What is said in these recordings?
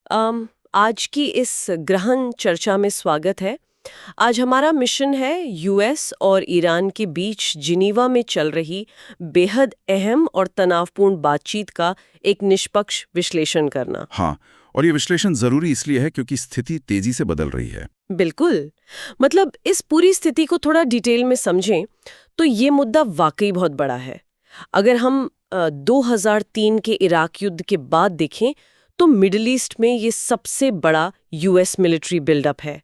आज की इस गहन चर्चा में स्वागत है। आज हमारा मिशन है यूएस और ईरान के बीच जिनीवा में चल रही बेहद अहम और तनावपूर्ण बातचीत का एक निष्पक्ष विश्लेषण करना। हाँ, और ये विश्लेषण जरूरी इसलिए है क्योंकि स्थिति तेजी से बदल रही है। बिल्कुल। मतलब इस पूरी स्थिति को थोड़ा डिटेल में समझें तो ये मुद्दा वाकई बहुत बड़ा है। अगर हम 2003 के इराक युद्ध के बाद देखें तो मिडिल ईस्ट में ये सबसे बड़ा यूएस मिलिट्री बिल्डअप है।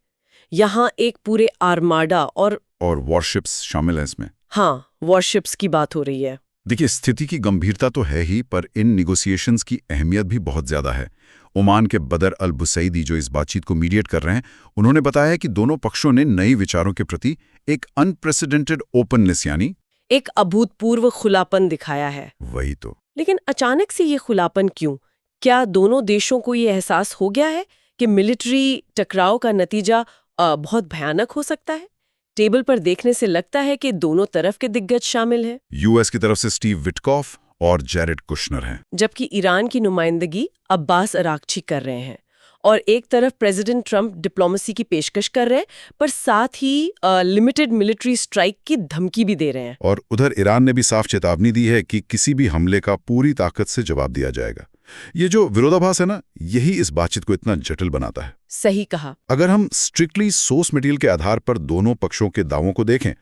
यहाँ एक पूरे आर्माडा और वॉरशिप्स शामिल हैं इसमें। हाँ, वॉरशिप्स की बात हो रही है। देखिए, स्थिति की गंभीरता तो है ही, पर इन निगोसिएशंस की अहमियत भी बहुत ज्यादा है। ओमान के बदर अल बुसैदी जो इस बातचीत को मीडिएट कर रहे हैं, उन्होंने बताया है कि दोनों पक्षों ने नए विचारों के प्रति एक अनप्रेसिडेंटेड ओपननेस यानी एक अभूतपूर्व खुलापन दिखाया है। वही तो। लेकिन अचानक से ये खुलापन क्यों? क्या दोनों देशों को ये एहसास हो गया है कि मिलिट्री टकराव का नतीजा बहुत भयानक हो सकता है? टेबल पर देखने से लगता है कि दोनों तरफ के दिग्गज शामिल हैं। यूएस की तरफ से स्टीव विटकॉफ और जैरेड कुशनर हैं, जबकि ईरान की नुमाइंदगी अब्बास अरागची कर रहे हैं। और एक तरफ प्रेसिडेंट ट्रंप डिप्लोमेसी की पेशकश कर रहे हैं, पर साथ ही लिमिटेड मिलिट्री स्ट्राइक की धमकी भी दे रहे हैं। और उधर ईरान ने भी साफ चेतावनी दी है कि किसी भी हमले का पूरी ताकत से जवाब दिया जाएगा। ये जो विरोधाभास है ना, यही इस बातचीत को इतना जटिल बनाता है। सही कहा। अगर हम स्ट्रिक्टली सोर्स मटेरियल के आधार पर दोनों पक्षों के दावों को देखें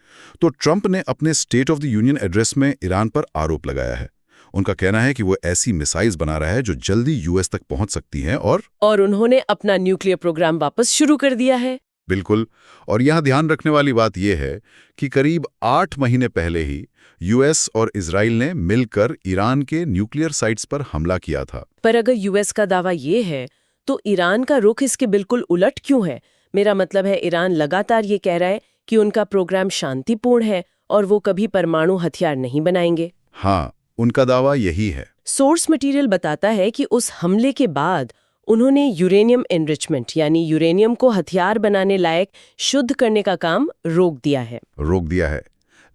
तो ट्रंप ने अपने state of the union address में ईरान पर आरोप लगाया है। उनका कहना है कि वो ऐसी मिसाइल्स बना रहा है जो जल्दी यूएस तक पहुंच सकती हैं और उन्होंने अपना न्यूक्लियर प्रोग्राम वापस शुरू कर दिया है। बिल्कुल। और यहाँ ध्यान रखने वाली बात यह है कि करीब 8 महीने पहले ही यूएस और इजराइल ने मिलकर ईरान के न्यूक्लियर साइट्स पर हमला किया था। पर अगर यूएस का दावा ये है तो ईरान का रुख इसके बिल्कुल उलट क्यों है? मेरा मतलब है, ईरान लगातार ये कह रहा है कि उनका प्रोग्राम शांतिपूर्ण है और वो कभी परमाणु हथियार नहीं बनाएंगे। हाँ, उनका दावा यही है। सोर्स मटेरियल बताता है कि उस हमले के बाद उन्होंने यूरेनियम एनरिचमेंट यानी यूरेनियम को हथियार बनाने लायक शुद्ध करने का काम रोक दिया है।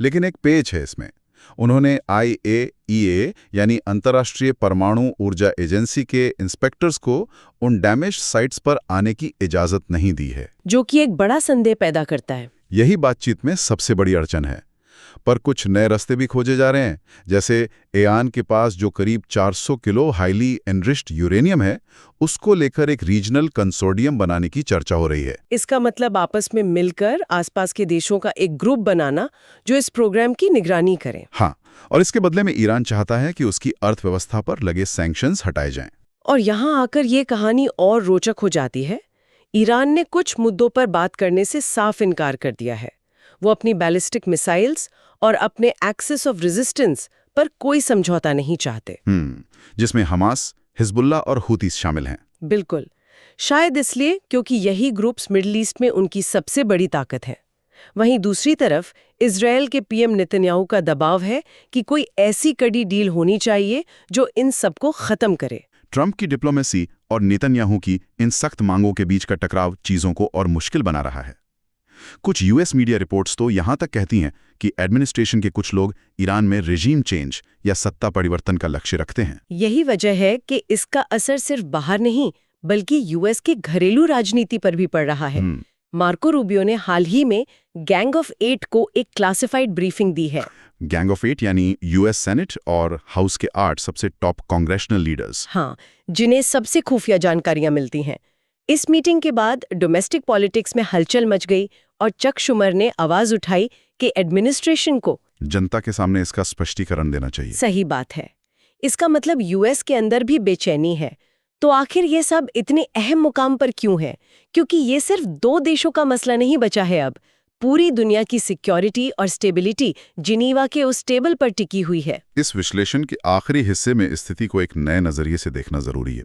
लेकिन एक पेच है इसमें। उन्होंने IAEA यानी अंतर्राष्ट्रीय परमाणु ऊर्जा एजेंसी के इंस्पेक्टर्स को उन डैमेज साइट्स पर आने की इजाजत नहीं दी है, जो कि एक बड़ा संदेह पैदा करता है। यही बातचीत में सबसे बड़ी अड़चन है। पर कुछ नए रास्ते भी खोजे जा रहे हैं। जैसे ईरान के पास जो करीब 400 किलो हाईली एनरिच्ड यूरेनियम है, उसको लेकर एक रीजनल कंसोर्डियम बनाने की चर्चा हो रही है। इसका मतलब आपस में मिलकर आसपास के देशों का एक ग्रुप बनाना जो इस प्रोग्राम की निगरानी करे। हाँ, और इसके बदले में ईरान चाहता है कि उसकी अर्थव्यवस्था पर लगे सैंक्शंस हटाए जाएं। और यहाँ आकर ये कहानी और रोचक हो जाती है। ईरान ने कुछ मुद्दों पर बात करने से साफ इनकार कर दिया है। वो अपनी बैलिस्टिक मिसाइल्स और अपने एक्सिस ऑफ रेजिस्टेंस पर कोई समझौता नहीं चाहते, जिसमें हमास, हिजबुल्लाह और हुतीस शामिल हैं। बिल्कुल। शायद इसलिए क्योंकि यही ग्रुप्स मिडिल ईस्ट में उनकी सबसे बड़ी ताकत है। वहीं दूसरी तरफ इजरायल के पीएम नेतन्याहू का दबाव है कि कोई ऐसी कड़ी डील होनी चाहिए जो इन सबको खत्म करे। ट्रंप की डिप्लोमेसी और नेतन्याहू की इन सख्त मांगों के बीच का टकराव चीजों को और मुश्किल बना रहा है। कुछ यूएस मीडिया रिपोर्ट्स तो यहां तक कहती हैं कि एडमिनिस्ट्रेशन के कुछ लोग ईरान में रेजीम चेंज या सत्ता परिवर्तन का लक्ष्य रखते हैं। यही वजह है कि इसका असर सिर्फ बाहर नहीं बल्कि यूएस की घरेलू राजनीति पर भी पड़ रहा है। मार्को रूबियो ने हाल ही में गैंग ऑफ 8 को एक क्लासिफाइड ब्रीफिंग दी है। गैंग ऑफ 8 यानी यूएस सेनेट और हाउस के 8 सबसे टॉप कांग्रेशनल लीडर्स। हाँ, जिन्हें सबसे खुफिया जानकारियां मिलती हैं। इस मीटिंग के बाद डोमेस्टिक पॉलिटिक्स में हलचल मच गई और चक शुमर ने आवाज उठाई कि एडमिनिस्ट्रेशन को जनता के सामने इसका स्पष्टीकरण देना चाहिए। सही बात है। इसका मतलब यूएस के अंदर भी बेचैनी है। तो आखिर ये सब इतने अहम मुकाम पर क्यों है? क्योंकि ये सिर्फ 2 देशों का मसला नहीं बचा है। अब पूरी दुनिया की सिक्योरिटी और स्टेबिलिटी जिनीवा के उस टेबल पर टिकी हुई है। इस विश्लेषण के आखिरी हिस्से में स्थिति को एक नए नजरिए से देखना जरूरी है।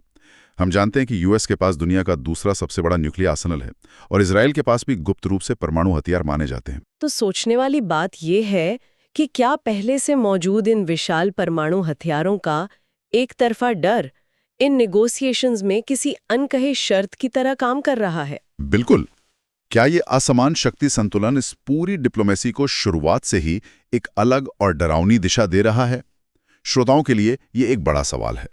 हम जानते हैं कि यूएस के पास दुनिया का दूसरा सबसे बड़ा न्यूक्लियर आर्सेनल है और इजराइल के पास भी गुप्त रूप से परमाणु हथियार माने जाते हैं। तो सोचने वाली बात यह है कि क्या पहले से मौजूद इन विशाल परमाणु हथियारों का एक तरफा डर इन नेगोशिएशंस में किसी अनकहे शर्त की तरह काम कर रहा है? बिल्कुल। क्या ये असमान शक्ति संतुलन इस पूरी डिप्लोमेसी को शुरुआत से ही एक अलग और डरावनी दिशा दे रहा है? श्रोताओं के लिए ये एक बड़ा सवाल है।